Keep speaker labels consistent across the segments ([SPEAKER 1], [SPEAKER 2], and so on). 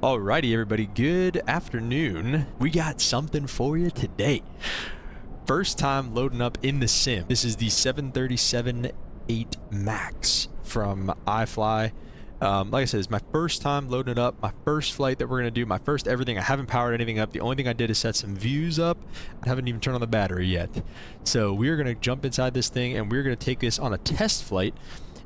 [SPEAKER 1] Alrighty, everybody, good afternoon. We got something for you today. First time loading up in the sim. This is the 737-8 Max from Ifly. Like I said, it's my first time loading it up, my first flight that we're going to do, my first everything. I haven't powered anything up. The only thing I did is set some views up. I haven't even turned on the battery yet. So we're going to jump inside this thing and we're going to take this on a test flight.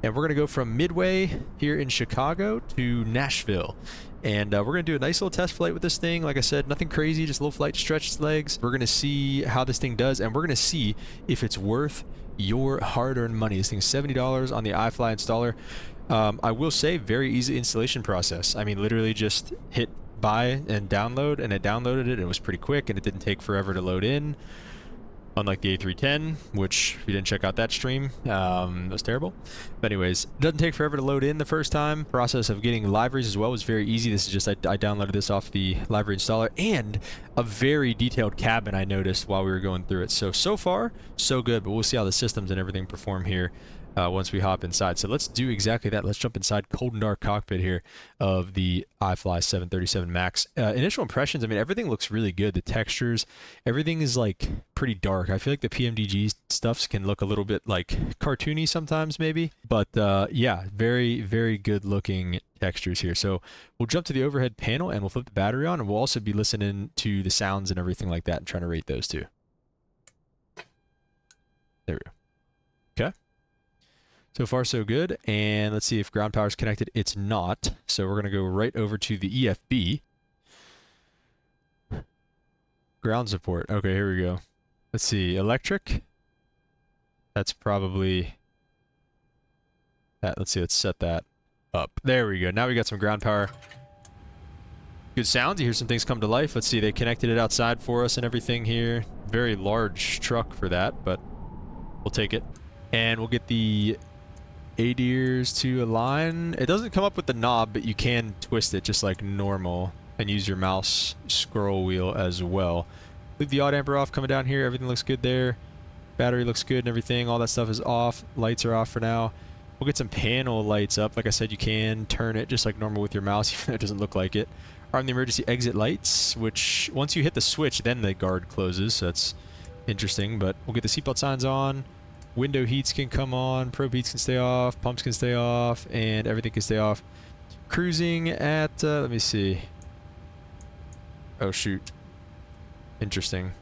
[SPEAKER 1] And we're going to go from Midway here in Chicago to Nashville. And we're going to do a nice little test flight with this thing. Like I said, nothing crazy, just a little flight to stretch its legs. We're going to see how this thing does, and we're going to see if it's worth your hard-earned money. This thing's $70 on the Ifly installer. I will say, very easy installation process. I mean, literally just hit buy and download, and it downloaded it. It was pretty quick, and it didn't take forever to load in. Unlike the A310, which if you didn't check out that stream, it was terrible. But anyways, it doesn't take forever to load in the first time. Process of getting libraries as well was very easy. This is just, I downloaded this off the library installer, and a very detailed cabin I noticed while we were going through it. So far, so good, but we'll see how the systems and everything perform here once we hop inside. So let's do exactly that. Let's jump inside cold and dark cockpit here of the Ifly 737 Max. Initial impressions, I mean, everything looks really good. The textures, everything is like pretty dark. I feel like the PMDG stuffs can look a little bit like cartoony sometimes maybe, but yeah, very, very good looking textures here. So we'll jump to the overhead panel and we'll flip the battery on, and we'll also be listening to the sounds and everything like that and trying to rate those too. There we go. Okay. So far, so good. And let's see if ground power is connected. It's not. So we're going to go right over to the EFB. Ground support. Okay, here we go. Let's see. Electric. That's probably that. Let's see. Let's set that up. There we go. Now we got some ground power. Good sounds. You hear some things come to life. Let's see. They connected it outside for us and everything here. Very large truck for that, but we'll take it. And we'll get the ADIRs to align. It doesn't come up with the knob, but you can twist it just like normal and use your mouse scroll wheel as well. Leave the odd amper off coming down here. Everything looks good there. Battery looks good and everything. All that stuff is off. Lights are off for now. We'll get some panel lights up. Like I said, you can turn it just like normal with your mouse, even though it doesn't look like it. Arm the emergency exit lights, which once you hit the switch, then the guard closes. So that's interesting, but we'll get the seatbelt signs on. Window heats can come on, probe heats can stay off, pumps can stay off, and everything can stay off. Cruising at, let me see. Oh, shoot. Interesting.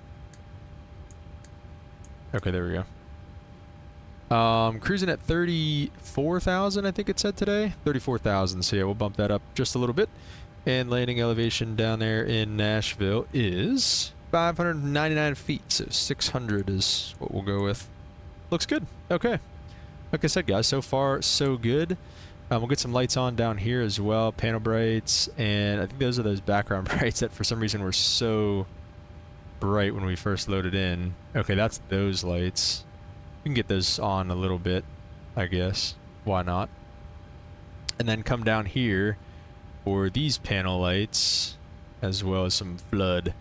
[SPEAKER 1] Okay, there we go. Cruising at 34,000, I think it said today. 34,000, so yeah, we'll bump that up just a little bit. And landing elevation down there in Nashville is 599 feet, so 600 is what we'll go with. Looks good. Okay. Like I said, guys, so far, so good. We'll get some lights on down here as well. Panel brights. And I think those are those background brights that for some reason were so bright when we first loaded in. Okay, that's those lights. We can get those on a little bit, I guess. Why not? And then come down here for these panel lights, as well as some flood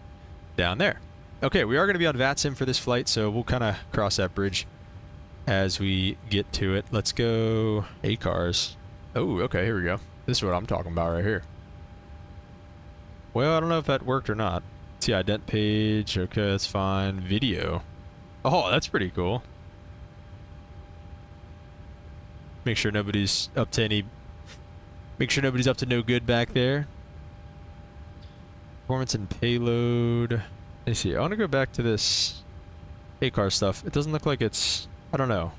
[SPEAKER 1] down there. Okay, we are going to be on VATSIM for this flight, so we'll kind of cross that bridge as we get to it. Let's go ACARS. Oh, okay, here we go. This is what I'm talking about right here. Well, I don't know if that worked or not. See, ident page. Okay, that's fine. Video. Oh, that's pretty cool. Make sure nobody's up to any... Make sure nobody's up to no good back there. Performance and payload. Let me see. I want to go back to this ACAR stuff. It doesn't look like it's... I don't know.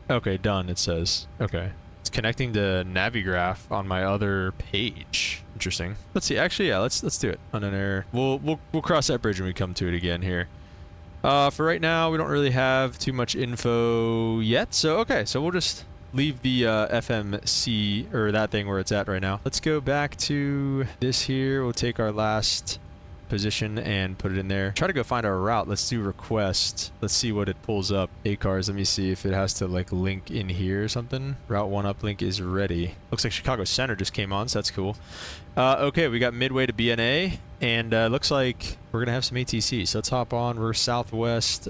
[SPEAKER 1] Okay, done, it says. Okay. It's connecting to Navigraph on my other page. Interesting. Let's see. Actually, yeah, let's do it. Unknown error. We'll cross that bridge when we come to it again here. For right now, we don't really have too much info yet. So, okay. So we'll just leave the FMC, or that thing where it's at right now. Let's go back to this here. We'll take our last position and put it in there. Try to go find our route. Let's do request. Let's see what it pulls up. ACARS, let me see if it has to like link in here or something. Route 1 uplink is ready. Looks like Chicago Center just came on, so that's cool. Okay, we got Midway to BNA, and looks like we're gonna have some ATC, so let's hop on. We're southwest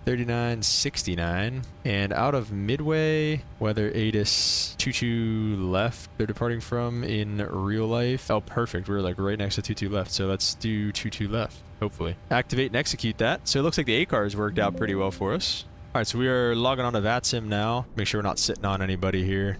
[SPEAKER 1] 3969. And out of Midway, weather ATIS 22 left they're departing from in real life. Oh, perfect. We're like right next to 22 left. So let's do 22 left, hopefully. Activate and execute that. So it looks like the ACARS worked out pretty well for us. All right, so we are logging on to VATSIM now. Make sure we're not sitting on anybody here.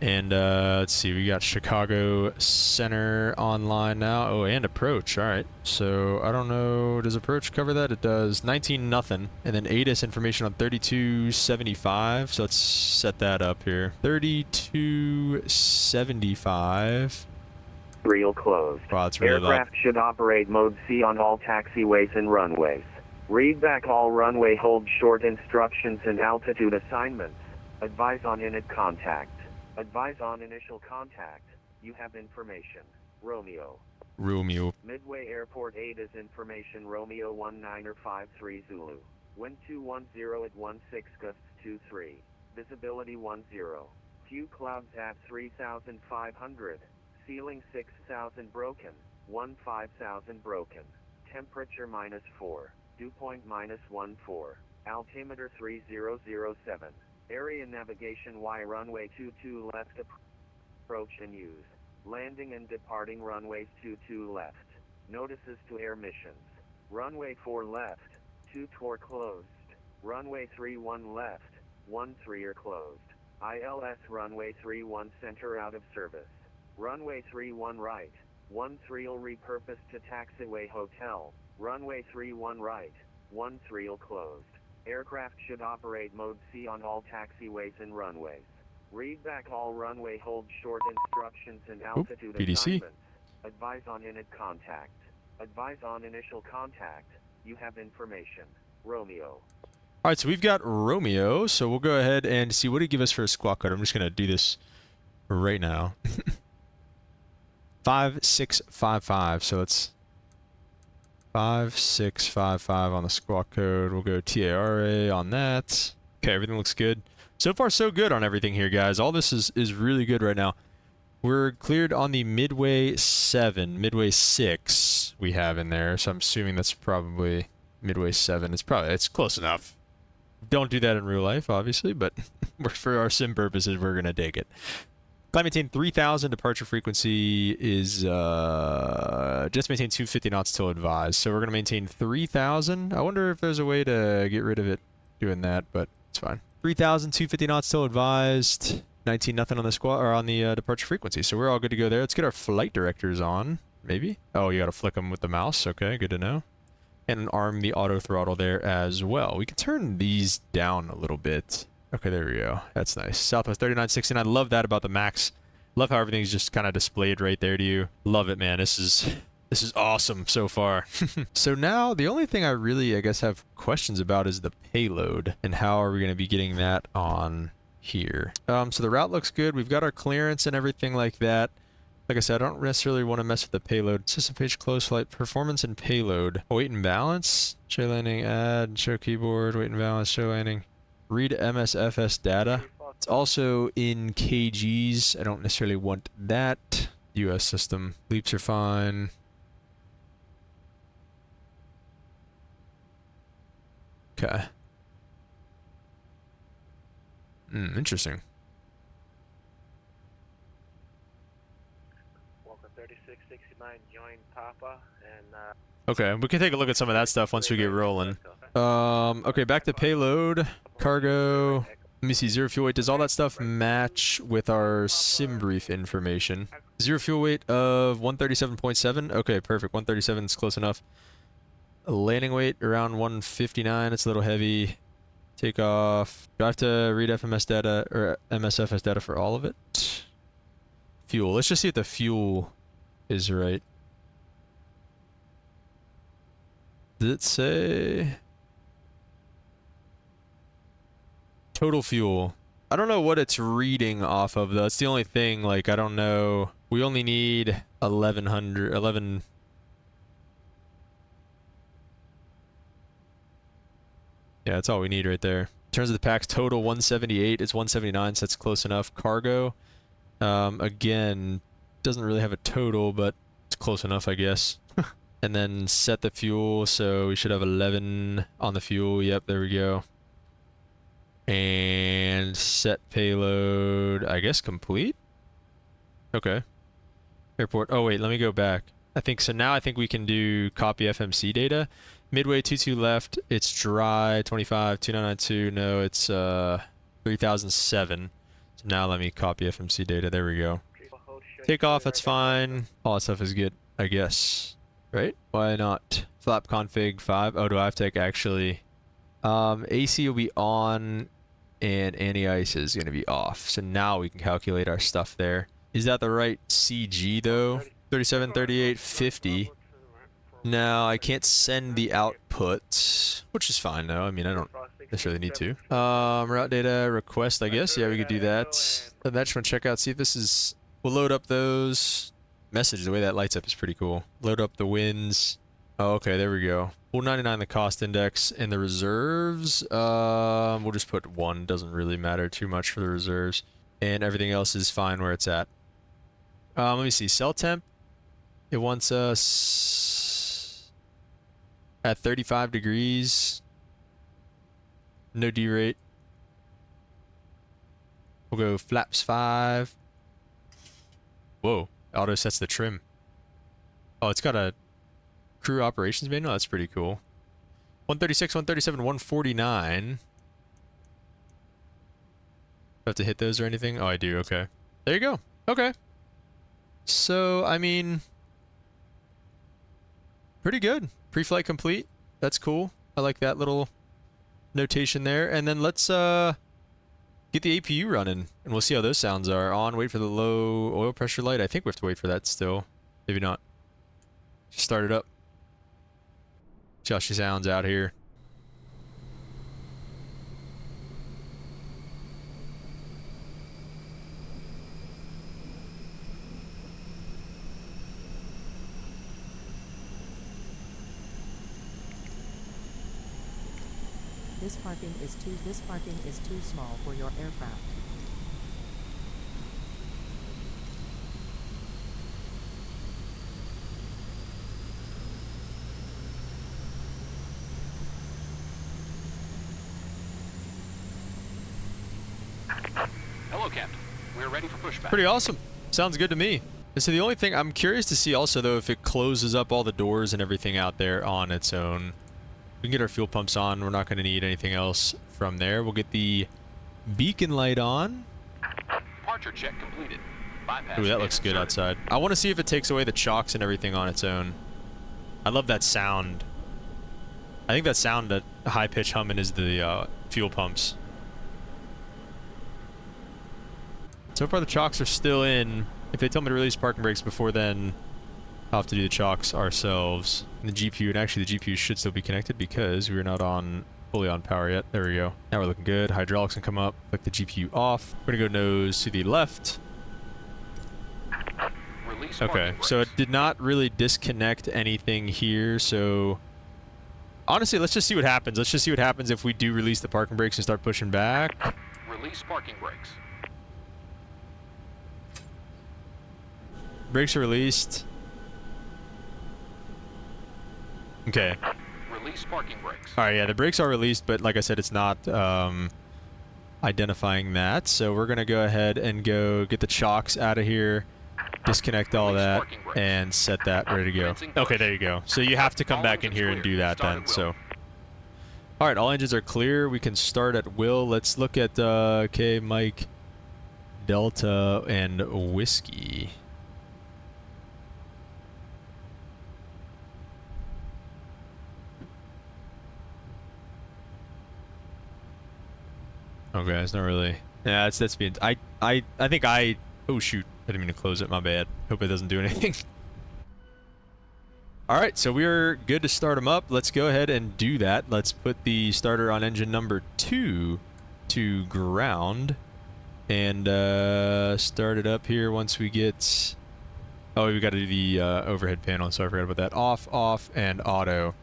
[SPEAKER 1] And let's see, we got Chicago Center online now. Oh, and approach. All right. So I don't know. Does approach cover that? It does. 19-0. And then ATIS information on 3275. So let's set that up here. 3275.
[SPEAKER 2] Real closed.
[SPEAKER 1] Wow, it's really
[SPEAKER 2] Aircraft should operate mode C on all taxiways and runways. Read back all runway hold short instructions and altitude assignments. Advise on init contact. Advise on initial contact. You have information. Romeo.
[SPEAKER 1] Romeo.
[SPEAKER 2] Midway Airport 8 is information Romeo 1953 Zulu. Wind 210 at 16 gusts 23. Visibility 10. Few clouds at 3,500. Ceiling 6,000 broken. 15,000 broken. Temperature -4. Dew point -14. Altimeter 3007. Area navigation Y runway 22 left approach and use. Landing and departing runways 22 left. Notices to air missions. Runway 4 left, 24 closed. Runway 31 left, 13 are closed. ILS runway 31 center out of service. Runway 31 right, 13 will repurposed to taxiway hotel. Runway 31 right, 13 will closed. Aircraft should operate mode C on all taxiways and runways. Read back all runway hold short instructions and altitude assignments. Advise on init contact. Advise on initial contact. You have information. Romeo.
[SPEAKER 1] All right, so we've got Romeo. So we'll go ahead and see what did he give us for a squawk code. I'm just going to do this right now. 5655. So it's 5655 on the squawk code. We'll go TARA on that. Okay, everything looks good. So far, so good on everything here, guys. All this is really good right now. We're cleared on the Midway 7, Midway 6 we have in there. So I'm assuming that's probably Midway 7. It's close enough. Don't do that in real life, obviously, but for our sim purposes, we're going to take it. Climb maintain 3,000. Departure frequency is just maintain 250 knots till advised. So we're going to maintain 3,000. I wonder if there's a way to get rid of it doing that, but it's fine. 3,000, 250 knots till advised. 19-0 on the squad or on the departure frequency. So we're all good to go there. Let's get our flight directors on. Maybe. Oh, you got to flick them with the mouse. Okay, good to know. And arm the auto throttle there as well. We can turn these down a little bit. Okay, there we go. That's nice. Southwest 3969. Love that about the Max. Love how everything's just kind of displayed right there to you. Love it, man. This is awesome so far. So now the only thing I really, I guess, have questions about is the payload and how are we going to be getting that on here. So the route looks good. We've got our clearance and everything like that. Like I said, I don't necessarily want to mess with the payload. System page close flight performance and payload. Weight and balance. Show landing, add, show keyboard, weight and balance, show landing. Read MSFS data. It's also in kgs. I don't necessarily want that. US system. Leaps are fine. Okay. Interesting.
[SPEAKER 3] Walker 3669, join Papa, and
[SPEAKER 1] okay, we can take a look at some of that stuff once we get rolling. Okay, back to payload, cargo. Let me see, zero fuel weight. Does all that stuff match with our sim brief information? Zero fuel weight of 137.7. Okay, perfect. 137 is close enough. Landing weight around 159. It's a little heavy. Takeoff. Do I have to read FMS data or MSFS data for all of it? Fuel. Let's just see if the fuel is right. Did it say total fuel? I don't know what it's reading off of though. It's the only thing, like, I don't know. We only need 11. Yeah, that's all we need right there. In terms of the packs, total 178. It's 179, so that's close enough. Cargo, again, doesn't really have a total, but it's close enough, I guess. And then set the fuel, so we should have 11 on the fuel. Yep, there we go. And set payload, I guess complete? Okay. Airport, oh wait, let me go back. I think, so now I think we can do copy FMC data. Midway 22 left, it's dry, 25, 2992, no, it's 3007. So now let me copy FMC data, there we go. Takeoff, that's fine. All that stuff is good, I guess. Right? Why not? Flap config 5. Oh, do I have to actually... AC will be on and anti-ice is going to be off. So now we can calculate our stuff there. Is that the right CG though? 37, 38, 50. Now I can't send the output, which is fine though. I mean, I don't necessarily need to. Route data request, I guess. Yeah, we could do that. And I just want to check out, see if this is... We'll load up those... Message, the way that lights up is pretty cool. Load up the wins. Oh, okay, there we go. 499 the cost index and the reserves. We'll just put 1. Doesn't really matter too much for the reserves. And everything else is fine where it's at. Let me see. Cell temp. It wants us at 35 degrees. No derate. We'll go flaps 5. Whoa. Auto sets the trim. Oh, it's got a crew operations manual? That's pretty cool. 136, 137, 149. Do I have to hit those or anything? Oh, I do. Okay. There you go. Okay. So, I mean... Pretty good. Pre-flight complete. That's cool. I like that little notation there. And then let's, get the APU running, and we'll see how those sounds are. On, wait for the low oil pressure light. I think we have to wait for that still. Maybe not. Just start it up. See how she sounds out here.
[SPEAKER 4] This parking is too small for your aircraft.
[SPEAKER 5] Hello, Captain. We're ready for pushback.
[SPEAKER 1] Pretty awesome. Sounds good to me. So the only thing I'm curious to see also though, if it closes up all the doors and everything out there on its own. We can get our fuel pumps on. We're not going to need anything else from there. We'll get the beacon light on.
[SPEAKER 5] Departure check completed. Bypass.
[SPEAKER 1] Ooh, that looks good outside. I want to see if it takes away the chocks and everything on its own. I love that sound. I think that sound, that high-pitch humming, is the fuel pumps. So far the chocks are still in. If they tell me to release parking brakes before then, I'll have to do the chocks ourselves. And the GPU, and actually the GPU should still be connected because we're not on fully on power yet. There we go. Now we're looking good. Hydraulics can come up. Click the GPU off. We're gonna go nose to the left. Okay, so it did not really disconnect anything here, so... Honestly, let's just see what happens. Let's just see what happens if we do release the parking brakes and start pushing back.
[SPEAKER 5] Release parking brakes.
[SPEAKER 1] Brakes are released. Okay.
[SPEAKER 5] Release parking brakes.
[SPEAKER 1] Alright, yeah, the brakes are released, but like I said, it's not identifying that. So we're going to go ahead and go get the chocks out of here, disconnect all that, and set that ready to go. Okay, there you go. So you have to come back in here and do that then. So, alright, all engines are clear. We can start at will. Let's look at, okay, Mike, Delta, and Whiskey. Okay, it's not really. Yeah, that's being. I think I. Oh shoot! I didn't mean to close it. My bad. Hope it doesn't do anything. All right, so we're good to start them up. Let's go ahead and do that. Let's put the starter on engine number 2 to ground, and start it up here once we get. Oh, we got to do the overhead panel. So I forgot about that. Off, and auto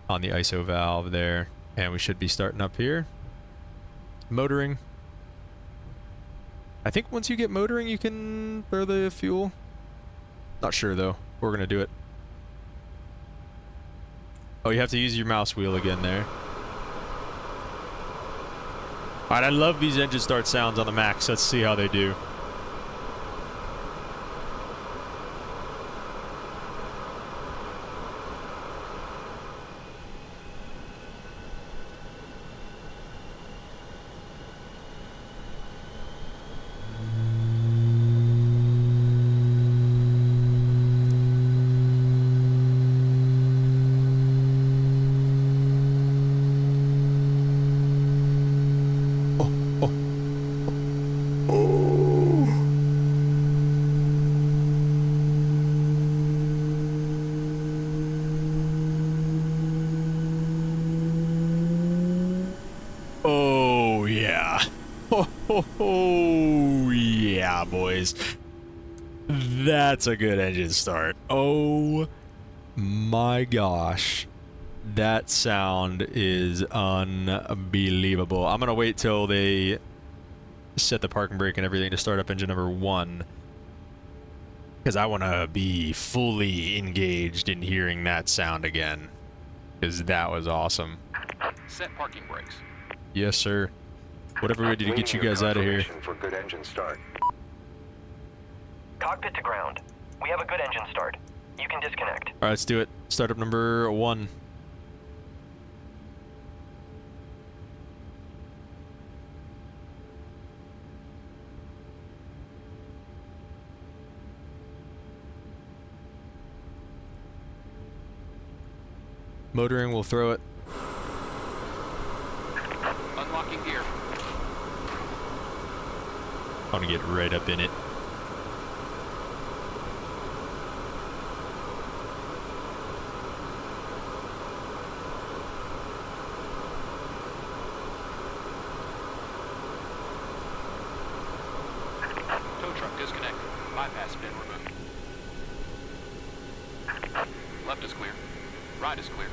[SPEAKER 1] on the ISO valve there, and we should be starting up here. Motoring. I think once you get motoring, you can throw the fuel. Not sure though. We're gonna do it. Oh, you have to use your mouse wheel again there. All right, I love these engine start sounds on the Max. Let's see how they do. Oh, yeah. Oh, yeah, boys. That's a good engine start. Oh, my gosh. That sound is unbelievable. I'm going to wait till they set the parking brake and everything to start up engine number 1. Because I want to be fully engaged in hearing that sound again. Because that was awesome.
[SPEAKER 5] Set parking brakes.
[SPEAKER 1] Yes, sir. Whatever we do to get you guys out of here.
[SPEAKER 6] For good engine start.
[SPEAKER 7] Cockpit to ground. We have a good engine start. You can disconnect.
[SPEAKER 1] All right, let's do it. Startup number 1. Motoring, we'll throw it.
[SPEAKER 5] Unlocking gear.
[SPEAKER 1] I want to get right up in it.
[SPEAKER 5] Tow truck disconnected. Bypass bin removed. Left is clear. Right is clear.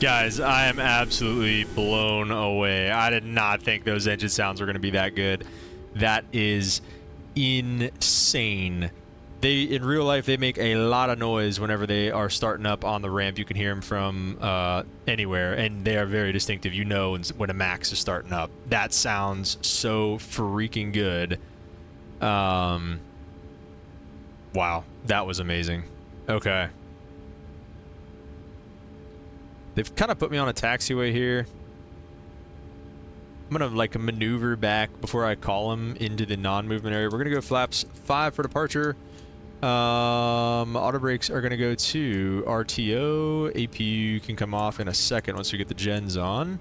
[SPEAKER 1] Guys, I am absolutely blown away. I did not think those engine sounds were going to be that good. That is insane. In real life, they make a lot of noise whenever they are starting up on the ramp. You can hear them from anywhere, and they are very distinctive. You know when a Max is starting up. That sounds so freaking good. Wow, that was amazing. Okay. They've kind of put me on a taxiway here. I'm going to like maneuver back before I call them into the non-movement area. We're going to go flaps 5 for departure. Auto brakes are going to go to RTO. APU can come off in a second once we get the gens on.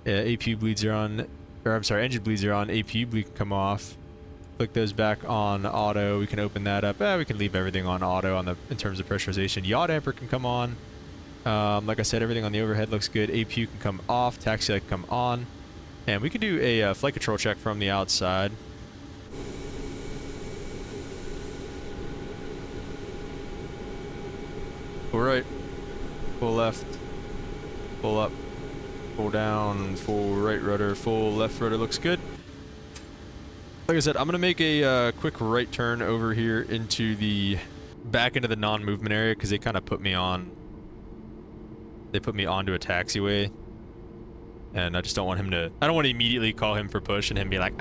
[SPEAKER 1] APU bleeds are on, or I'm sorry, engine bleeds are on. APU bleed can come off. Click those back on auto. We can open that up. We can leave everything on auto in terms of pressurization. Yaw damper can come on. Like I said, everything on the overhead looks good. APU can come off. Taxi light can come on. And we can do a flight control check from the outside. Full right. Full left. Full up. Full down. Full right rudder. Full left rudder looks good. Like I said, I'm going to make a quick right turn over here into the back into the non-movement area because they kind of put me on. They put me onto a taxiway, and I just don't want him to. I don't want to immediately call him for push and him be like,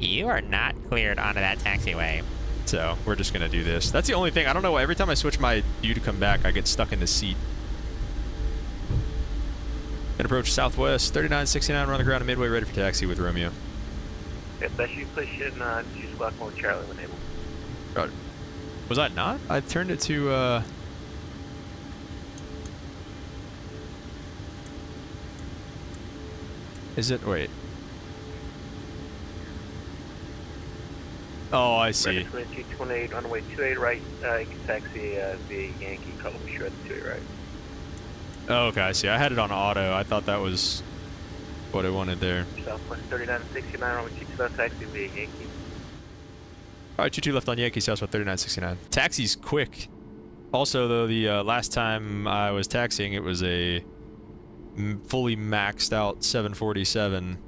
[SPEAKER 1] you are not cleared onto that taxiway. So we're just gonna do this. That's the only thing. I don't know. Every time I switch my view to come back, I get stuck in the seat. And approach southwest 3969. We're on the ground at midway, ready for taxi with Romeo.
[SPEAKER 3] Especially you push in to squawk mode Charlie when able.
[SPEAKER 1] Roger. Was I not? I turned it to. Is it? Wait. Oh, I see.
[SPEAKER 3] 2228 on the way 28 right. You can taxi via Yankee. Call me sure at 28 right.
[SPEAKER 1] Oh, okay, I see. I had it on auto. I thought that was what I wanted there.
[SPEAKER 3] Southwest 3969, runway 22 left, taxi via Yankee.
[SPEAKER 1] All right, 22 left on Yankee, Southwest 3969. Taxi's quick. Also, though, the last time I was taxiing, it was a fully maxed out 747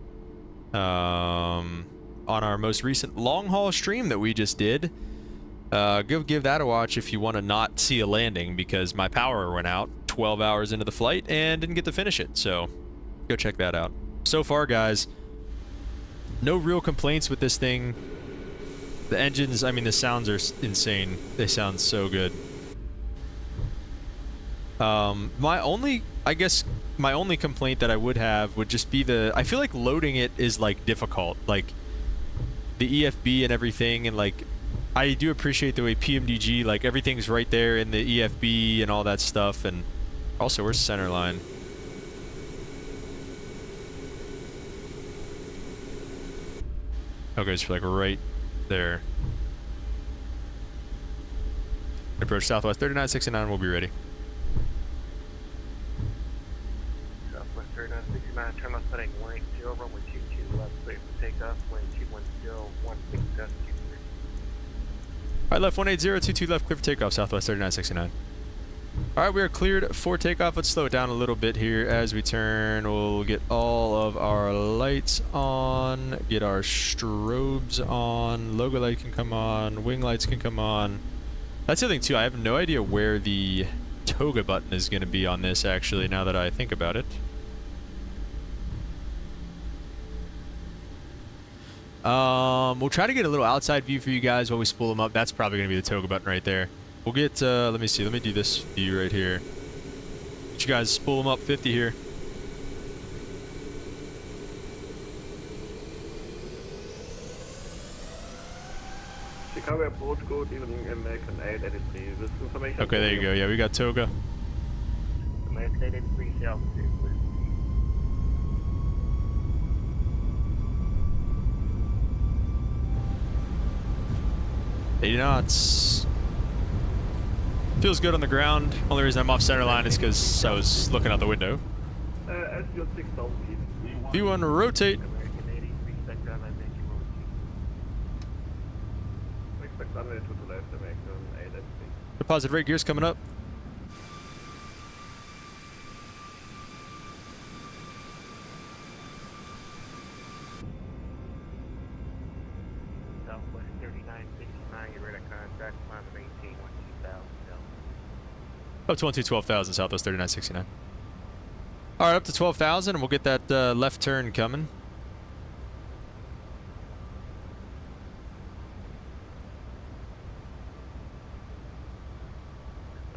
[SPEAKER 1] on our most recent long haul stream that we just did. Give that a watch if you want to not see a landing, because my power went out 12 hours into the flight and didn't get to finish it. So go check that out. So far, guys, no real complaints with this thing. The engines, I mean, the sounds are insane. They sound so good. My only complaint that I would have would just be I feel like loading it is like difficult, like the EFB and everything, and like I do appreciate the way PMDG, like everything's right there in the EFB and all that stuff. And also, where's center line? Okay, it's like right there. Approach Southwest 3969, we'll be ready.
[SPEAKER 3] Southwest 3969, turn left heading 180, runway 22 left, clear for takeoff, wind 210, 16 gust 23.
[SPEAKER 1] Alright, left 180, 22 left, clear for takeoff, Southwest 3969. Alright, we are cleared for takeoff. Let's slow it down a little bit here as we turn. We'll get all of our lights on, get our strobes on, logo light can come on, wing lights can come on. That's the other thing too, I have no idea where the toga button is going to be on this actually, now that I think about it. We'll try to get a little outside view for you guys while we spool them up. That's probably going to be the toga button right there. We'll get, let me see, let me do this view right here. Let you guys spool them up 50 here.
[SPEAKER 3] Chicago approach code, even American 883. This information.
[SPEAKER 1] Okay, there you go. Yeah, we got toga.
[SPEAKER 3] American 883, altitude, please.
[SPEAKER 1] 80 knots. Feels good on the ground. Only reason I'm off center line is because I was looking out the window.
[SPEAKER 3] As your 6,000 feet.
[SPEAKER 1] V1 rotate.
[SPEAKER 3] American 83, expect runway 22. Expect runway 2 to left, American 883.
[SPEAKER 1] Deposit rate gears coming up.
[SPEAKER 3] Southwest 3969, you're ready to contact, climb to maintain 12,000.
[SPEAKER 1] Up to 12,000, Southwest 3969. Alright, up to 12,000, and we'll get that left turn coming.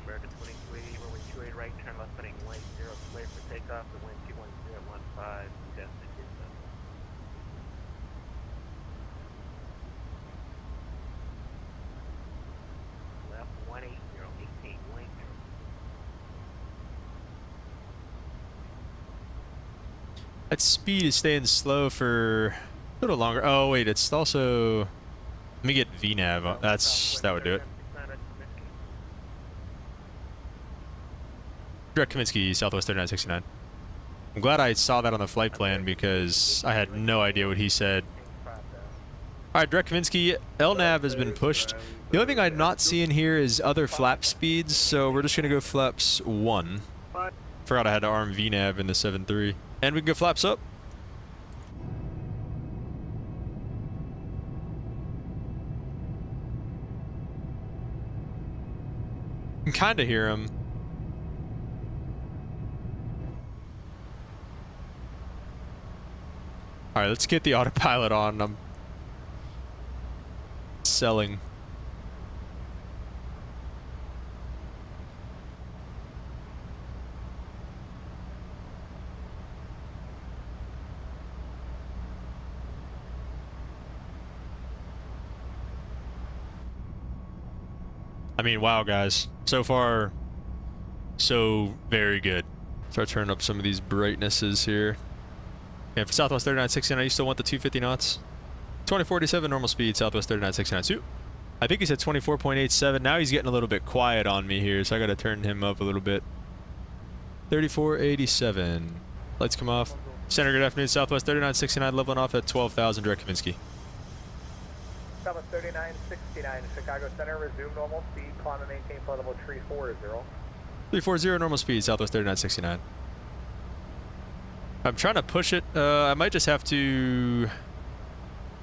[SPEAKER 3] American 2280, runway 28 right, turn left heading 10, clear for takeoff, the wind 21015, destination. Left 180, 18, link.
[SPEAKER 1] That speed is staying slow for a little longer. Oh wait, it's also. Let me get VNAV. That would do it. Direct Kaminsky, Southwest 3969. I'm glad I saw that on the flight plan because I had no idea what he said. Alright, Direct Kaminsky, LNAV has been pushed. The only thing I'm not seeing here is other flap speeds, so we're just going to go flaps 1. Forgot I had to arm VNAV in the 7.3. And we can go flaps up. You can kind of hear him. Alright, let's get the autopilot on. I'm selling. I mean, wow, guys. So far, so very good. Start turning up some of these brightnesses here. And for Southwest 3969, you still want the 250 knots? 2047 normal speed, Southwest 3969. I think he said 24.87. Now he's getting a little bit quiet on me here, so I got to turn him up a little bit. 3487. Lights come off. Center, good afternoon. Southwest 3969, leveling off at 12,000 direct Kaminsky.
[SPEAKER 3] Southwest 3969, Chicago Center, resume normal speed, climb and maintain flight level 340.
[SPEAKER 1] 340, normal speed, Southwest 3969. I'm trying to push it. I might just have to...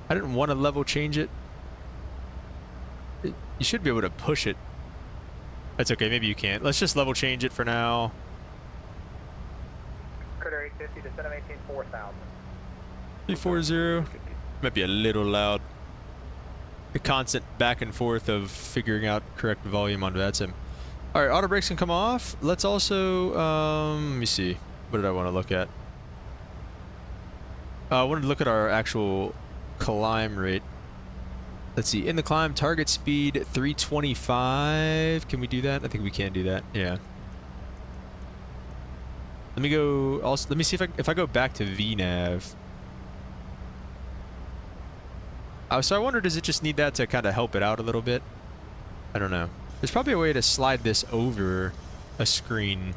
[SPEAKER 1] I didn't want to level change it. You should be able to push it. That's okay, maybe you can't. Let's just level change it for now.
[SPEAKER 3] Critter 850, descend and maintain 4,000.
[SPEAKER 1] 340. Might be a little loud. The constant back and forth of figuring out correct volume on VATSIM. Alright, auto brakes can come off. Let's also, let me see. What did I want to look at? I wanted to look at our actual climb rate. Let's see, in the climb, target speed 325. Can we do that? I think we can do that, yeah. Let me go, also, let me see if I go back to VNAV. So I wonder, does it just need that to kind of help it out a little bit? I don't know. There's probably a way to slide this over a screen,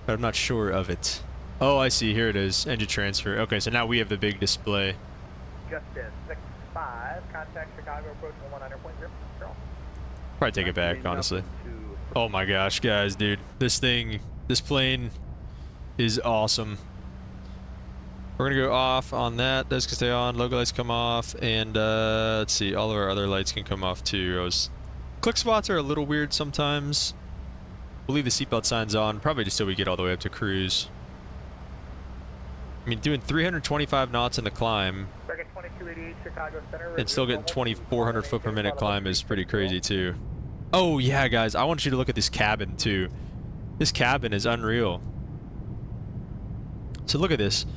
[SPEAKER 1] but I'm not sure of it. Oh, I see. Here it is. Engine transfer. Okay, so now we have the big display.
[SPEAKER 3] Justin 65, contact Chicago approach 119.0.
[SPEAKER 1] Probably take it back, honestly. Oh my gosh, guys, dude. This plane is awesome. We're gonna go off on that. Those can stay on. Logo lights come off, and let's see. All of our other lights can come off too. Click spots are a little weird sometimes. We'll leave the seatbelt signs on, probably just so we get all the way up to cruise. I mean, doing 325 knots in the climb and still getting 2,400 foot per minute climb is pretty crazy too. Oh yeah, guys, I want you to look at this cabin too. This cabin is unreal. So look at this.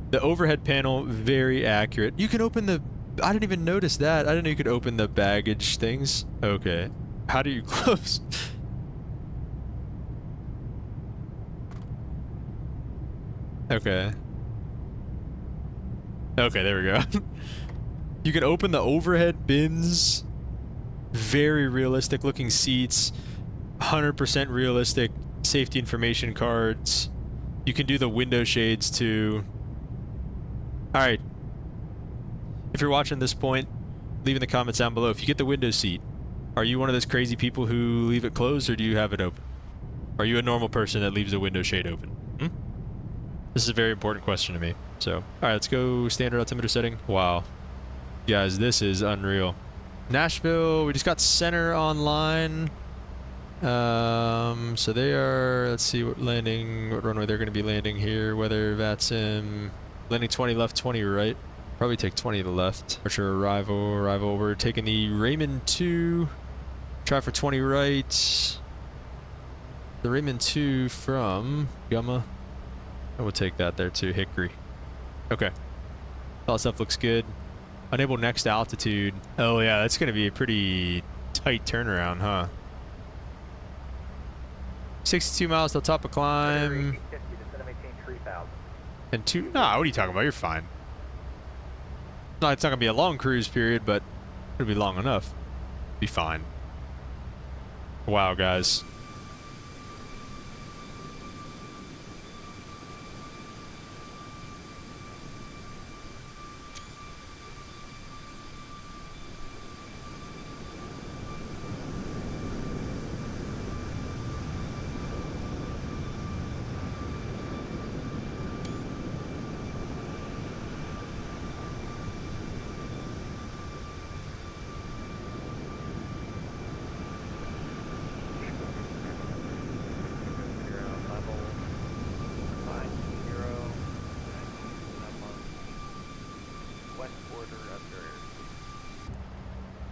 [SPEAKER 1] The overhead panel, very accurate. You can open the... I didn't even notice that. I didn't know you could open the baggage things. Okay. How do you close? Okay. Okay, there we go. You can open the overhead bins. Very realistic looking seats. 100% realistic safety information cards. You can do the window shades too. Alright. If you're watching this point, leave in the comments down below. If you get the window seat, are you one of those crazy people who leave it closed, or do you have it open? Are you a normal person that leaves the window shade open? Hmm? This is a very important question to me. So, alright, let's go standard altimeter setting. Wow. Guys, this is unreal. Nashville, we just got center online. So they are, let's see what runway they're going to be landing here. Weather, VATSIM, landing 20 left, 20 right. Probably take 20 to the left. Archer arrival. We're taking the Raymond 2. Try for 20 right. The Raymond 2 from Gumma. And we'll take that there too, Hickory. Okay. All that stuff looks good. Unable next altitude. Oh yeah, that's going to be a pretty tight turnaround, huh? 62 miles to the top of climb. And two... Nah, what are you talking about? You're fine. No, it's not going to be a long cruise period, but it'll be long enough. Be fine. Wow, guys.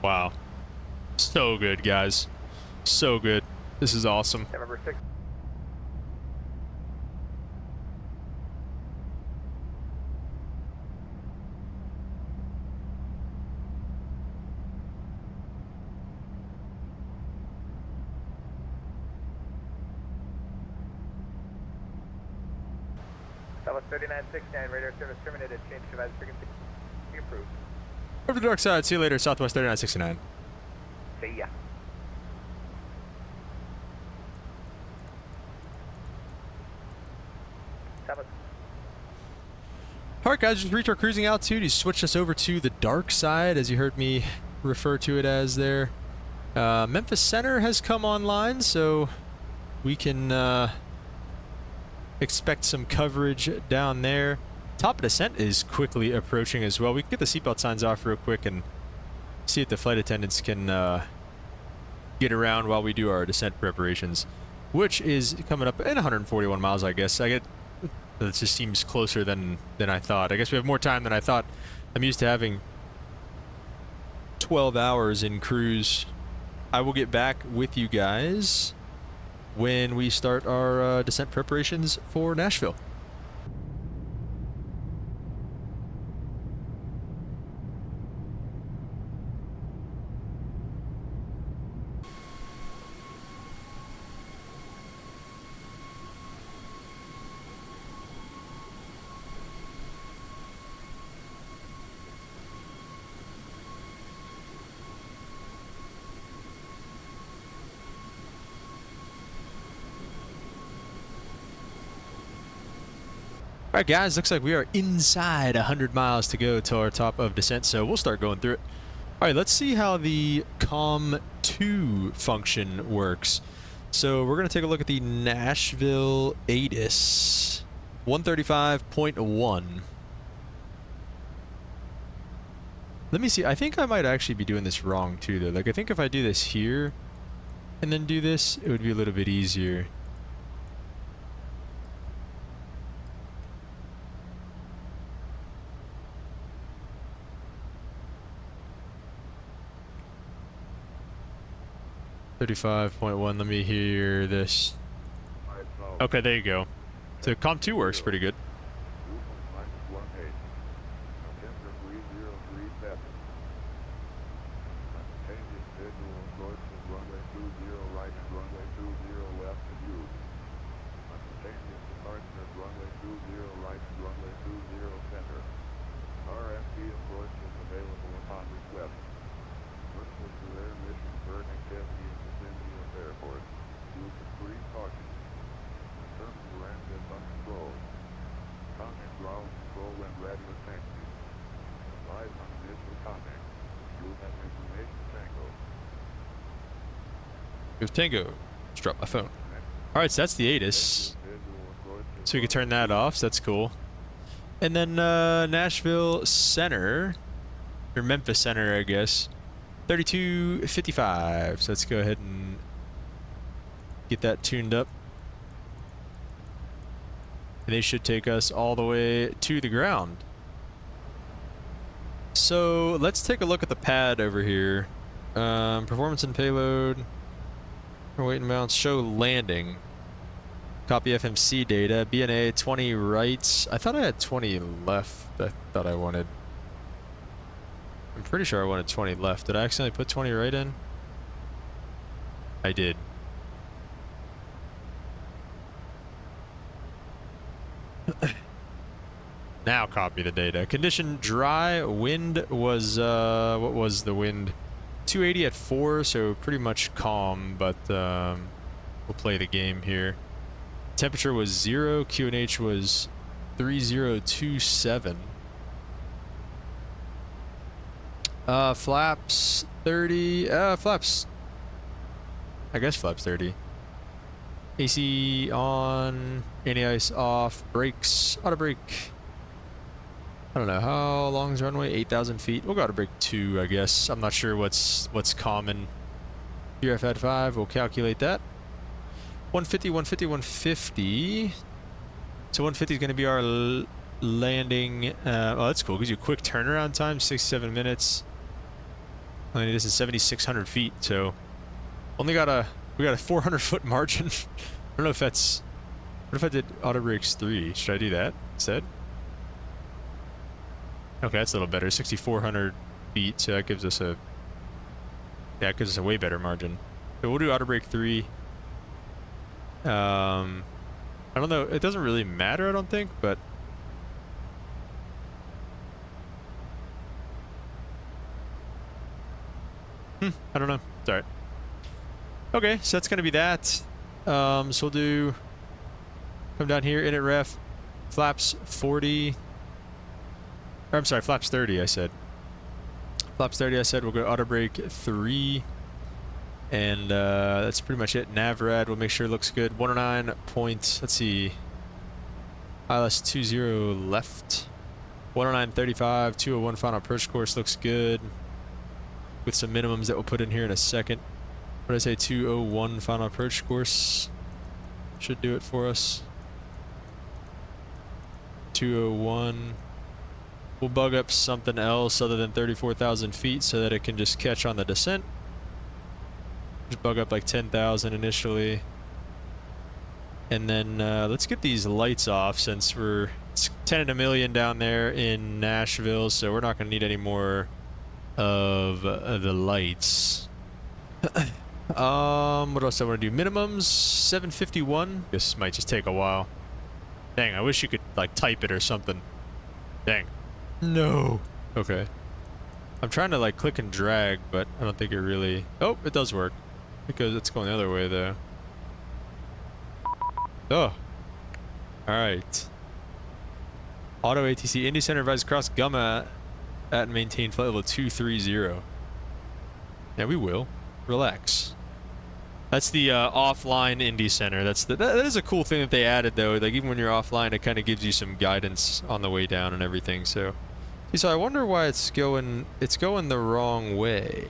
[SPEAKER 1] Wow. So good, guys. So good. This is awesome.
[SPEAKER 3] November 6th. Southwest 3969, radar service terminated. Change to advisory frequency. Approved.
[SPEAKER 1] Over to the dark side. See you later, Southwest 3969.
[SPEAKER 3] See ya. 7.
[SPEAKER 1] Alright guys, just reached our cruising altitude. He switched us over to the dark side, as you heard me refer to it as there. Memphis Center has come online, so we can expect some coverage down there. Top of descent is quickly approaching as well. We can get the seatbelt signs off real quick and see if the flight attendants can get around while we do our descent preparations, which is coming up in 141 miles, I guess. It just seems closer than I thought. I guess we have more time than I thought. I'm used to having 12 hours in cruise. I will get back with you guys when we start our descent preparations for Nashville. Alright guys, looks like we are inside 100 miles to go to our top of descent, so we'll start going through it. Alright, let's see how the COM2 function works. So we're going to take a look at the Nashville ATIS 135.1. Let me see, I think I might actually be doing this wrong too though. Like I think if I do this here and then do this, it would be a little bit easier. .1, let me hear this. Okay, there you go. So COM2 works pretty good. Tango. Just drop my phone. Alright, so that's the ATIS. So we can turn that off, so that's cool. And then Nashville Center, or Memphis Center, I guess. 3255. So let's go ahead and get that tuned up. And they should take us all the way to the ground. So let's take a look at the pad over here. Performance and payload. Weight and balance, show landing. Copy FMC data. BNA 20 rights. I thought I had 20 left. I thought I wanted. I'm pretty sure I wanted 20 left. Did I accidentally put 20 right in? I did. Now copy the data. Condition dry. Wind was what was the wind? 280 at 4, so pretty much calm, but we'll play the game here. Temperature was 0, QNH was 3027. Flaps 30, flaps. I guess flaps 30. AC on, anti-ice off, brakes, auto brake. I don't know, how long is runway? 8,000 feet. We'll go to break 2, I guess. I'm not sure what's common. Here I've had 5, we'll calculate that. 150, 150, 150. So 150 is going to be our landing. Oh, that's cool. Gives you a quick turnaround time, 67 minutes. Landing distance 7,600 feet. So we got a 400-foot margin. I don't know if that's. What if I did auto brakes 3? Should I do that instead? Okay, that's a little better. 6,400 feet, so that gives us a way better margin. So we'll do auto brake 3. I don't know. It doesn't really matter, I don't think, but I don't know. It's alright. Okay, so that's gonna be that. So we'll do come down here, init ref, Flaps 40. Or, I'm sorry, flaps 30, I said. Flaps 30, I said. We'll go auto brake 3. And that's pretty much it. Nav rad, we'll make sure it looks good. 109 point, let's see. ILS 20 left. 109.35, 201 final approach course looks good. With some minimums that we'll put in here in a second. What did I say? 201 final approach course. Should do it for us. 201. We'll bug up something else other than 34,000 feet so that it can just catch on the descent. Just bug up like 10,000 initially. And then let's get these lights off since it's 10 in a million down there in Nashville, so we're not going to need any more of the lights. What else I want to do? Minimums 751. This might just take a while. Dang, I wish you could like type it or something. Dang. No. Okay. I'm trying to like click and drag, but I don't think it really. Oh, it does work because it's going the other way though. Oh. Alright. Auto ATC. Indy Center advised cross Gamma at and maintain flight level 230. Yeah, we will. Relax. That's the offline Indy Center. That is a cool thing that they added though. Like even when you're offline, it kind of gives you some guidance on the way down and everything. So I wonder why it's going the wrong way.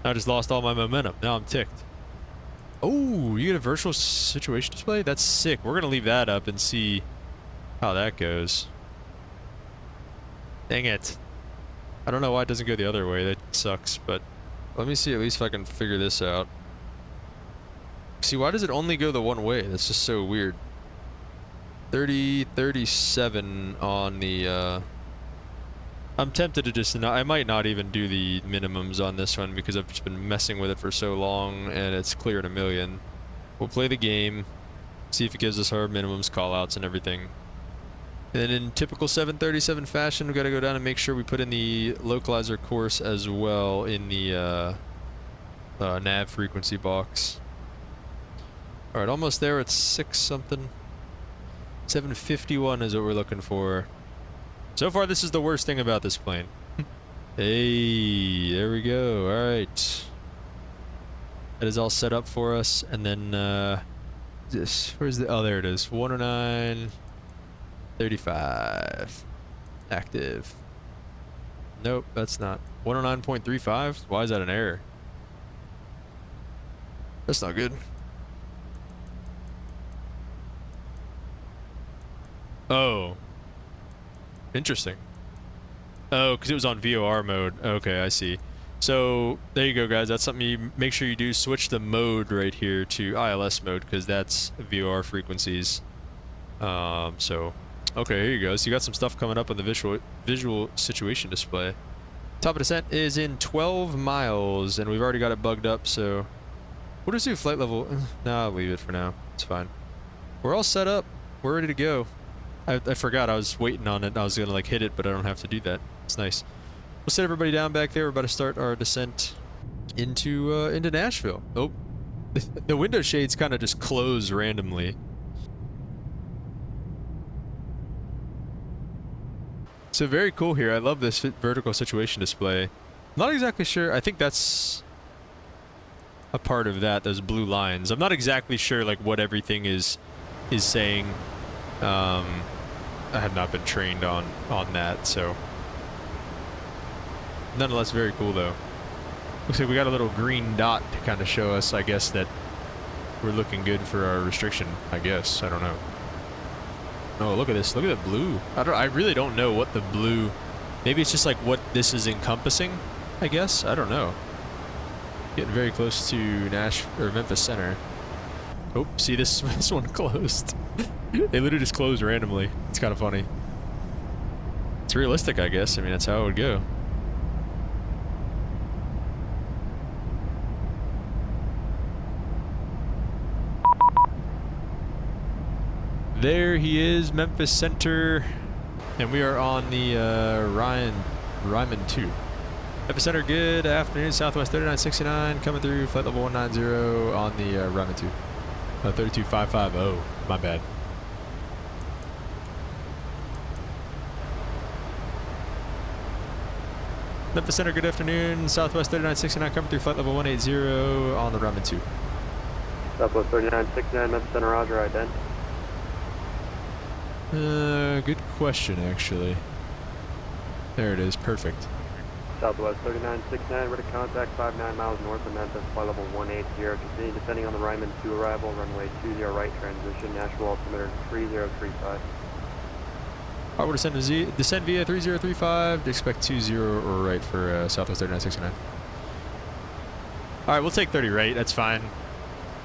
[SPEAKER 1] I just lost all my momentum. Now I'm ticked. Oh, you get a virtual situation display? That's sick. We're gonna leave that up and see how that goes. Dang it. I don't know why it doesn't go the other way. That sucks, but let me see at least if I can figure this out. See, why does it only go the one way? That's just so weird. 37 on the, I'm tempted to just I might not even do the minimums on this one because I've just been messing with it for so long and it's clear in a million. We'll play the game, see if it gives us our minimums, callouts, and everything. And then in typical 737 fashion, we've got to go down and make sure we put in the localizer course as well in the nav frequency box. Alright, almost there. It's 6 something. 751 is what we're looking for. So far, this is the worst thing about this plane. Hey, there we go. Alright. That is all set up for us. And then, where's the, oh, there it is. 109.35. Active. Nope, that's not. 109.35? Why is that an error? That's not good. Oh. Interesting. Oh, because it was on VOR mode. Okay, I see. So, there you go, guys. That's something you make sure you do. Switch the mode right here to ILS mode, because that's VOR frequencies. So, okay, here you go. So you got some stuff coming up on the visual situation display. Top of descent is in 12 miles, and we've already got it bugged up, so we'll just do flight level. Nah, I'll leave it for now. It's fine. We're all set up. We're ready to go. I forgot I was waiting on it. I was gonna like hit it, but I don't have to do that. It's nice. We'll set everybody down back there. We're about to start our descent into Nashville. Oh, the window shades kind of just close randomly. So very cool here. I love this vertical situation display. I'm not exactly sure. I think that's a part of that. Those blue lines. I'm not exactly sure like what everything is saying. I had not been trained on that, so nonetheless very cool though. Looks like we got a little green dot to kind of show us, I guess, that we're looking good for our restriction, I guess. I don't know. Oh, look at this. Look at the blue. I really don't know what the blue, maybe it's just like what this is encompassing, I guess. I don't know. Getting very close to Memphis Center. Oh, see this one closed. They literally just close randomly. It's kind of funny. It's realistic, I guess. I mean, that's how it would go. There he is, Memphis Center. And we are on the Ryman 2. Memphis Center, good afternoon. Southwest 3969 coming through. Flight level 190 on the Ryman 2. 32550. My bad. Memphis Center, good afternoon. Southwest 3969 coming through flight level 180 on the Ramen 2.
[SPEAKER 3] Southwest 3969, Memphis Center, roger, ident.
[SPEAKER 1] Good question, actually. There it is, perfect.
[SPEAKER 3] Southwest 3969, ready to contact 59 miles north of Memphis, flight level 180. Continue descending on the Ryman 2 arrival, runway 20 right transition, Nashville altimeter 3035.
[SPEAKER 1] Alright, we'll descend via 3035, expect 20 right for Southwest 3969. Alright, we'll take 30 right, that's fine.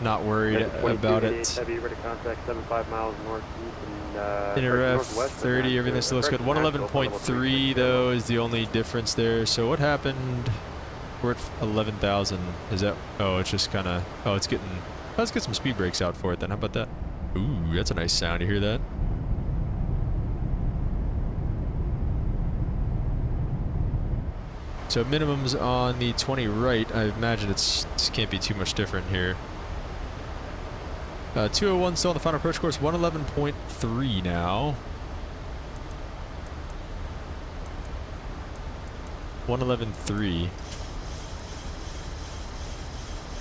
[SPEAKER 1] Not worried about it.
[SPEAKER 3] Heavy, ready to contact 75 miles northeast and
[SPEAKER 1] Inter 30, everything still looks good. 111.3 though is the only difference there. So what happened? We're at 11,000. Is that? Oh, it's just kind of. Oh, it's getting. Let's get some speed brakes out for it then. How about that? Ooh, that's a nice sound. You hear that? So minimums on the 20 right. I imagine this can't be too much different here. 201 still on the final approach course, 111.3 now. 111.3.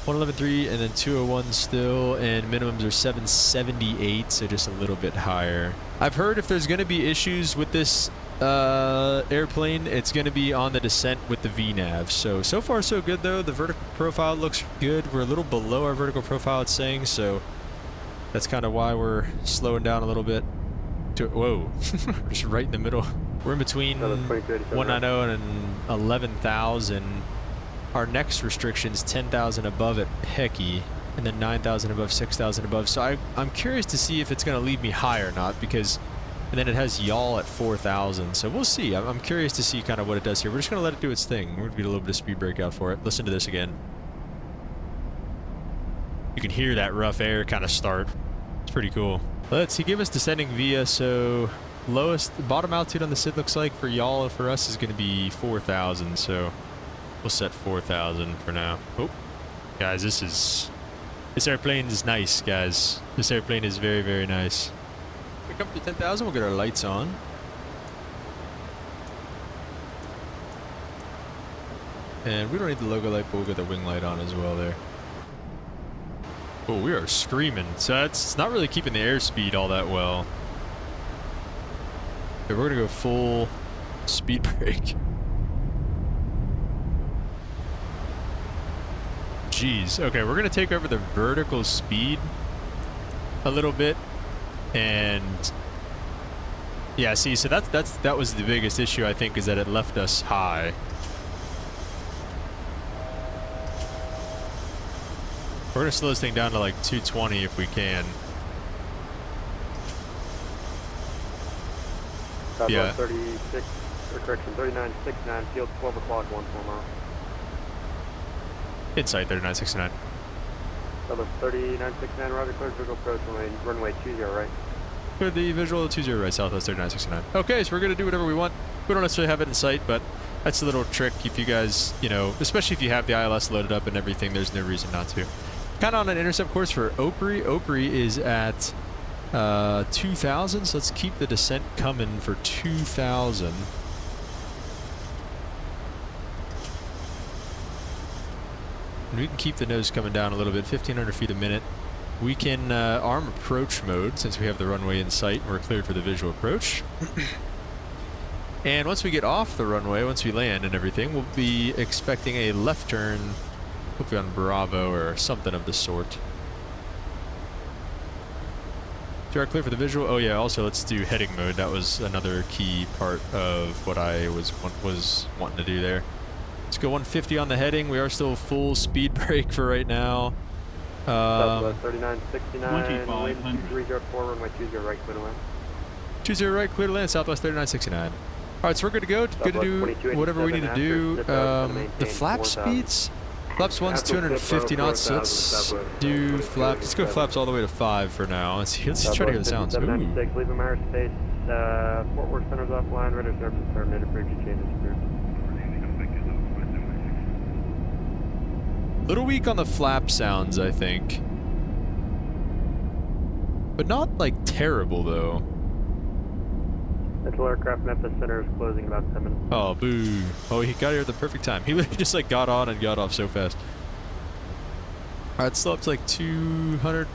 [SPEAKER 1] 111.3 and then 201 still, and minimums are 778, so just a little bit higher. I've heard if there's going to be issues with this airplane, it's going to be on the descent with the VNAV. So far so good though. The vertical profile looks good. We're a little below our vertical profile, it's saying, so that's kind of why we're slowing down a little bit. Whoa, just right in the middle. We're in between 190 and 11,000. Our next restriction's 10,000 above at Pecky, and then 9,000 above, 6,000 above. So I'm curious to see if it's going to leave me high or not, because, and then it has y'all at 4,000. So we'll see. I'm curious to see kind of what it does here. We're just going to let it do its thing. We're going to get a little bit of speed brake out for it. Listen to this again. You can hear that rough air kind of start. It's pretty cool. Let's see, give us descending via, so bottom altitude on the SID looks like for y'all and for us is going to be 4,000, so we'll set 4,000 for now. Oh, guys, this airplane is nice, guys. This airplane is very, very nice. We come to 10,000, we'll get our lights on. And we don't need the logo light, but we'll get the wing light on as well there. Oh, we are screaming. So it's not really keeping the airspeed all that well. Okay, we're gonna go full speed brake. Jeez. Okay, we're gonna take over the vertical speed a little bit, and yeah. See, so that was the biggest issue, I think, is that it left us high. We're gonna slow this thing down to like 220 if we can. Yeah.
[SPEAKER 3] 36, or correction, 3969, field 12 o'clock, 14 miles.
[SPEAKER 1] Inside 3969.
[SPEAKER 3] Southwest 3969, roger, clear visual approach, runway 20 right.
[SPEAKER 1] Clear the visual 20 right, Southwest 3969. Okay, so we're gonna do whatever we want. We don't necessarily have it in sight, but that's a little trick if you guys, you know, especially if you have the ILS loaded up and everything, there's no reason not to. Kind of on an intercept course for Opry. Opry is at 2,000, so let's keep the descent coming for 2,000. And we can keep the nose coming down a little bit, 1,500 feet a minute. We can arm approach mode since we have the runway in sight and we're cleared for the visual approach. And once we get off the runway, once we land and everything, we'll be expecting a left turn, hopefully on Bravo or something of the sort. We are clear for the visual. Oh yeah, also let's do heading mode. That was another key part of what I was wanting to do there. Let's go 150 on the heading. We are still full speed brake for right now.
[SPEAKER 3] Southwest 3969, wind 2304, runway 20 right, clear to land.
[SPEAKER 1] 20 right, clear to land, Southwest 3969. Alright, so we're good to go. Good to do whatever we need to do. The flap speeds? Flaps 1's 250 knots, so let's do flap. Let's go flaps all the way to 5 for now. Let's try to hear the sounds.
[SPEAKER 3] 796, leave America Space, Fort Worth centers offline, radar service terminated, frequency changes approved.
[SPEAKER 1] Little weak on the flap sounds, I think. But not like terrible though.
[SPEAKER 3] Central aircraft Memphis Center is closing about 10 minutes.
[SPEAKER 1] Oh, boo. Oh, he got here at the perfect time. He literally just like got on and got off so fast. Alright, still up to like 200.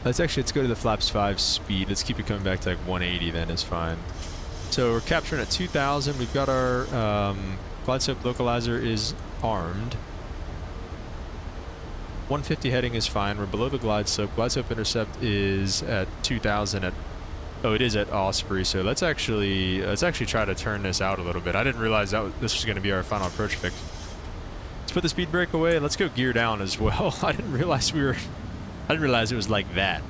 [SPEAKER 1] Let's go to the flaps 5 speed. Let's keep it coming back to like 180 then is fine. So we're capturing at 2,000. We've got our glide slope localizer is armed. 150 heading is fine. We're below the glide slope. Glide slope intercept is at 2,000 at... Oh, it is at Osprey. So let's actually try to turn this out a little bit. I didn't realize this was going to be our final approach fix. Let's put the speed brake away and let's go gear down as well. I didn't realize it was like that.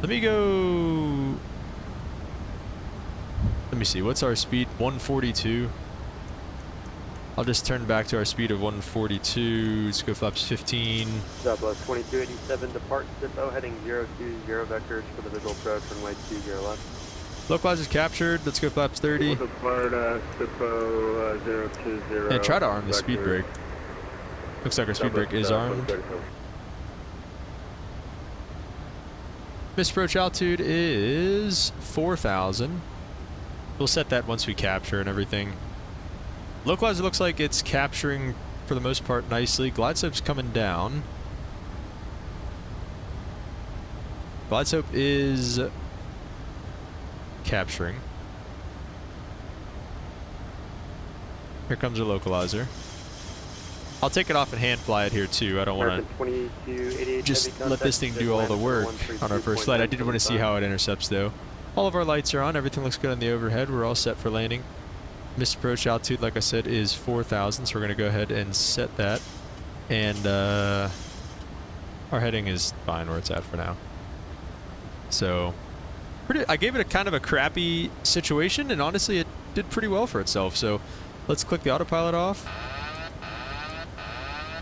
[SPEAKER 1] Let me go... Let me see, what's our speed? 142. I'll just turn back to our speed of 142. Let's go flaps 15.
[SPEAKER 3] Southwest 2287, depart SIPO heading 020 vectors for the visual approach, runway 20 left.
[SPEAKER 1] Localizer's captured. Let's go flaps 30.
[SPEAKER 3] Depart SIPO 020.
[SPEAKER 1] And try to arm the speed brake. Looks like our speed brake is armed. Missed approach altitude is 4,000. We'll set that once we capture and everything. Localizer looks like it's capturing for the most part nicely. Glide slope's coming down. Glide slope is capturing. Here comes our localizer. I'll take it off and hand fly it here too. I don't want to just let this thing do all the work on our first flight. I did want to see how it intercepts though. All of our lights are on. Everything looks good on the overhead. We're all set for landing. Missed approach altitude, like I said, is 4,000. So we're going to go ahead and set that. And our heading is fine where it's at for now. So I gave it a kind of a crappy situation, and honestly, it did pretty well for itself. So let's click the autopilot off.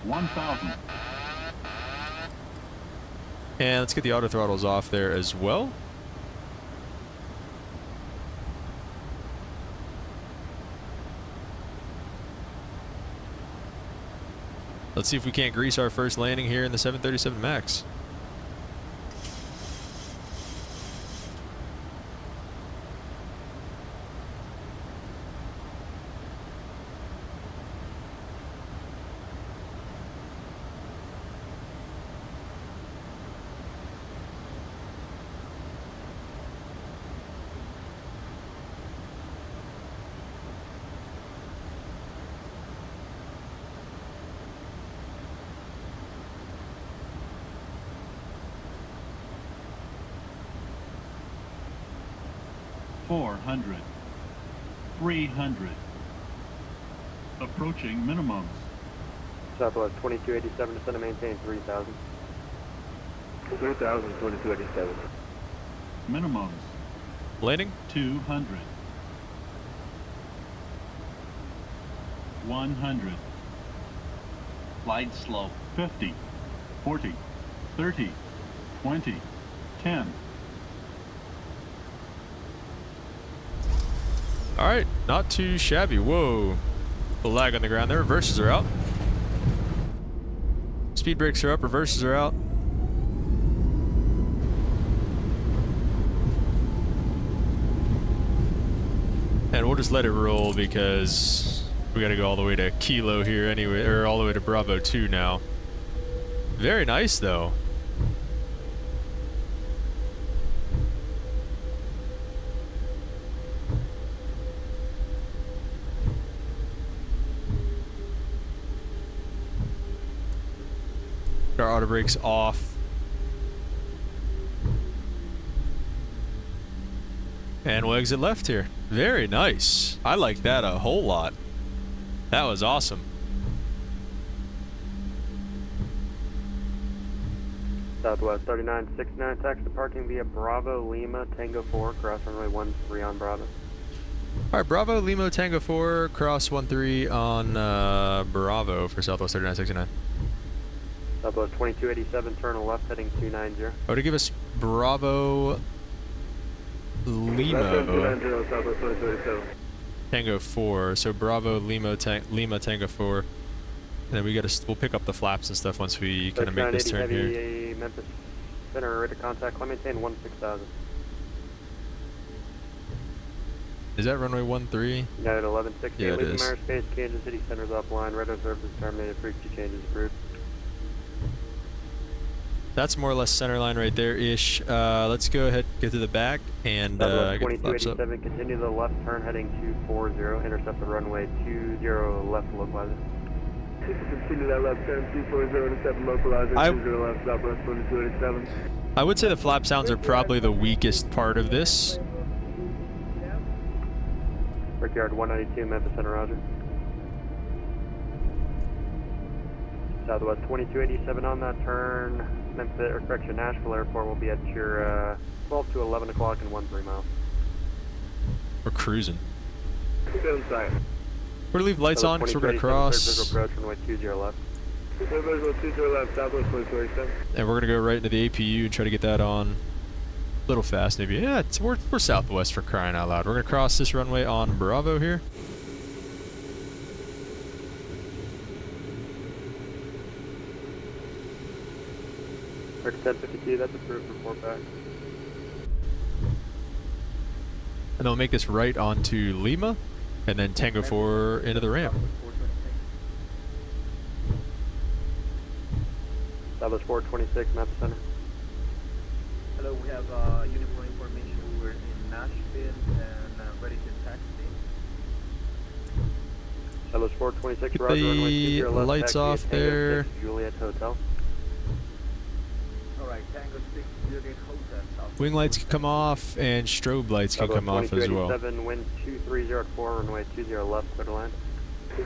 [SPEAKER 5] 1,000.
[SPEAKER 1] And let's get the auto throttles off there as well. Let's see if we can't grease our first landing here in the 737 MAX.
[SPEAKER 6] $400, $300, approaching minimums.
[SPEAKER 3] Southwest 2287, descend to maintain 3,000. 3,000, 2287.
[SPEAKER 6] Minimums.
[SPEAKER 1] Landing?
[SPEAKER 6] 200. 100. Glide slow. 50, 40, 30, 20, 10.
[SPEAKER 1] Alright, not too shabby. Whoa. The lag on the ground there. Reverses are out. Speed brakes are up, reverses are out. And we'll just let it roll because we gotta go all the way to Kilo here anyway, or all the way to Bravo 2 now. Very nice though. Our auto brakes off. And we'll exit left here. Very nice. I like that a whole lot. That was awesome.
[SPEAKER 3] Southwest 3969, taxi to parking via Bravo Lima Tango 4, cross runway 13 on Bravo.
[SPEAKER 1] Alright, Bravo Lima Tango 4, cross 13 on Bravo for Southwest 3969.
[SPEAKER 3] Southwest 2287, turn left heading 290.
[SPEAKER 1] Oh, to give us Bravo Lima Tango 4. So Bravo Lima Tango 4. And then we'll pick up the flaps and stuff once we kind of make this turn here.
[SPEAKER 3] Memphis Center, ready to contact, climb maintain 16,000.
[SPEAKER 1] Is that runway 13?
[SPEAKER 3] United 1168,
[SPEAKER 1] Yeah, it
[SPEAKER 3] leaving
[SPEAKER 1] is.
[SPEAKER 3] airspace, Kansas City centers offline, radar services terminated, frequency changes approved.
[SPEAKER 1] That's more or less center line right there-ish. Let's go ahead, get to the back, and get the flaps up.
[SPEAKER 3] 2287, continue the left turn heading 240, intercept the runway 20 left localizer. Continue that left turn 240, intercept localizer 20 left, southwest 2287.
[SPEAKER 1] I would say the flap sounds are probably the weakest part of this.
[SPEAKER 3] Brickyard 192, Memphis Center, roger. Southwest 2287 on that turn. Memphis, or correction, Nashville Airport will be at your 12 to 11 o'clock in 13 miles.
[SPEAKER 1] We're cruising.
[SPEAKER 3] Good inside.
[SPEAKER 1] We're gonna leave lights on because we're gonna cross.
[SPEAKER 3] Visual approach, runway 20 left. Visual 20 left, southwest 2287.
[SPEAKER 1] And we're gonna go right into the APU and try to get that on a little fast maybe. Yeah, we're southwest for crying out loud. We're gonna cross this runway on Bravo here.
[SPEAKER 3] Mark 1052, that's approved for 4 back.
[SPEAKER 1] And then we'll make this right onto Lima, and then Tango 4 into the ramp.
[SPEAKER 3] Southwest 426, Memphis Center.
[SPEAKER 8] Hello, we have uniform information. We're in Nashville and ready to taxi.
[SPEAKER 3] Southwest 426,
[SPEAKER 1] Get
[SPEAKER 3] roger, runway 20
[SPEAKER 1] the
[SPEAKER 3] left.
[SPEAKER 1] lights
[SPEAKER 3] taxi
[SPEAKER 1] off
[SPEAKER 3] at Tango
[SPEAKER 1] there.
[SPEAKER 3] 6, Juliet Hotel.
[SPEAKER 8] Alright, Tango 6, Juliet Hotel. South.
[SPEAKER 1] Wing lights can come off, and strobe lights can come off as well.
[SPEAKER 3] 2287, wind 23 at 4, runway 20 left, clear to land.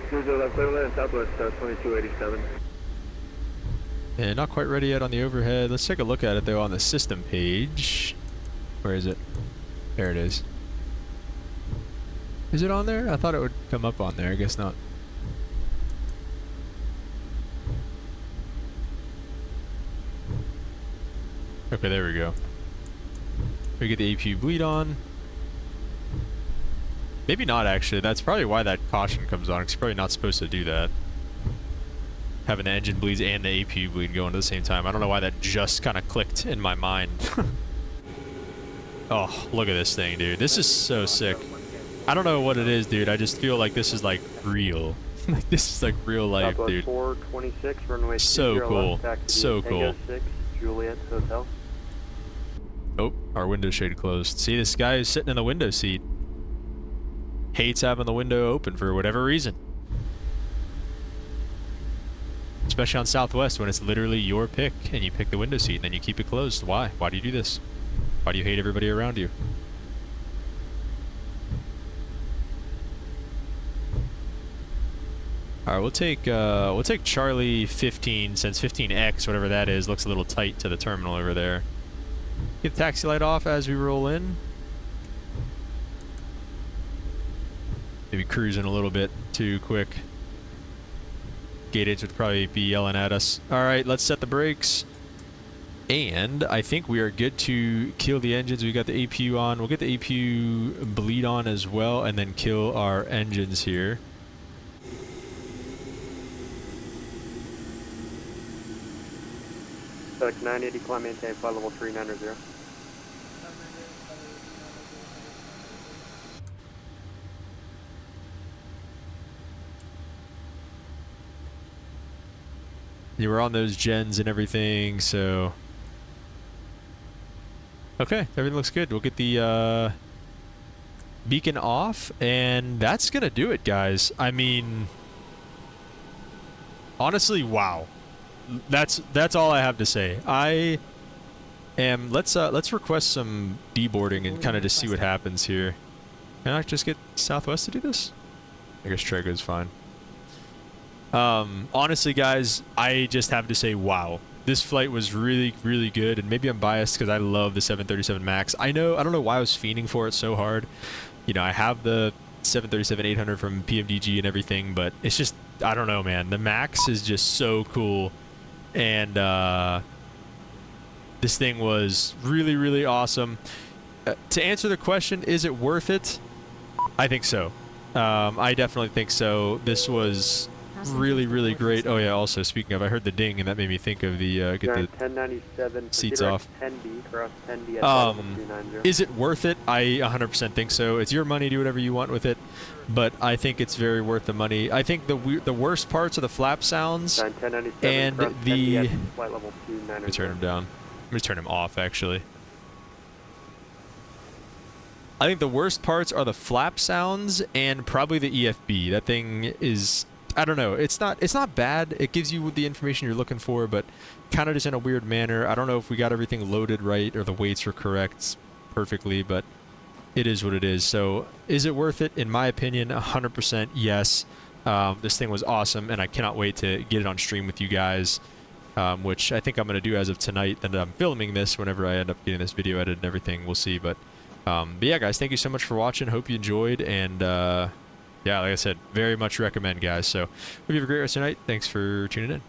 [SPEAKER 3] 20 left, clear to land, southwest 2287.
[SPEAKER 1] And not quite ready yet on the overhead. Let's take a look at it though on the system page. Where is it? There it is. Is it on there? I thought it would come up on there. I guess not. Okay, there we go. We get the APU bleed on. Maybe not actually. That's probably why that caution comes on. It's probably not supposed to do that. Having the engine bleeds and the APU bleed going at the same time. I don't know why that just kind of clicked in my mind. Oh, look at this thing, dude. This is so sick. I don't know what it is, dude. I just feel like this is like real. Like this is like real life, dude.
[SPEAKER 3] 426, runway
[SPEAKER 1] So
[SPEAKER 3] 20
[SPEAKER 1] cool.
[SPEAKER 3] left, taxi
[SPEAKER 1] So
[SPEAKER 3] Tango
[SPEAKER 1] cool.
[SPEAKER 3] 6, Juliet Hotel.
[SPEAKER 1] Oh, our window shade closed. See, this guy is sitting in the window seat. Hates having the window open for whatever reason. Especially on Southwest when it's literally your pick and you pick the window seat and then you keep it closed. Why? Why do you do this? Why do you hate everybody around you? All right, we'll take Charlie 15 since 15X, whatever that is, looks a little tight to the terminal over there. Get the taxi light off as we roll in. Maybe cruising a little bit too quick. Gate agents would probably be yelling at us. All right, let's set the brakes. And I think we are good to kill the engines. We got the APU on. We'll get the APU bleed on as well and then kill our engines here.
[SPEAKER 3] FedEx 980, climb maintain, flight level 390.
[SPEAKER 1] You were on those gens and everything, so... Okay, everything looks good. We'll get the beacon off, and that's gonna do it, guys. I mean... Honestly, wow. That's all I have to say. I am... Let's request some deboarding and kind of just see what happens here. Can I just get Southwest to do this? I guess Trego's fine. Honestly, guys, I just have to say, wow. This flight was really, really good, and maybe I'm biased because I love the 737 MAX. I don't know why I was fiending for it so hard. You know, I have the 737-800 from PMDG and everything, but it's just, I don't know, man. The MAX is just so cool, and this thing was really, really awesome. To answer the question, is it worth it? I think so. I definitely think so. This was really, really great. Oh yeah, also speaking of, I heard the ding and that made me think of the get the
[SPEAKER 3] 1097
[SPEAKER 1] seats off.
[SPEAKER 3] 10B cross 10B at level 290.
[SPEAKER 1] Is it worth it? I 100% think so. It's your money, do whatever you want with it, but I think it's very worth the money. I think the worst parts are the flap sounds and the
[SPEAKER 3] flight level 290.
[SPEAKER 1] Let me turn him down. Let me turn him off actually. I think the worst parts are the flap sounds and probably the EFB. That thing is, I don't know. It's not bad. It gives you the information you're looking for, but kind of just in a weird manner. I don't know if we got everything loaded right or the weights are correct perfectly, but it is what it is. So is it worth it? In my opinion, 100% yes. This thing was awesome, and I cannot wait to get it on stream with you guys, which I think I'm going to do as of tonight. And I'm filming this whenever I end up getting this video edited and everything. We'll see, but yeah, guys, thank you so much for watching. Hope you enjoyed, and yeah, like I said, very much recommend, guys. So hope you have a great rest of your night. Thanks for tuning in.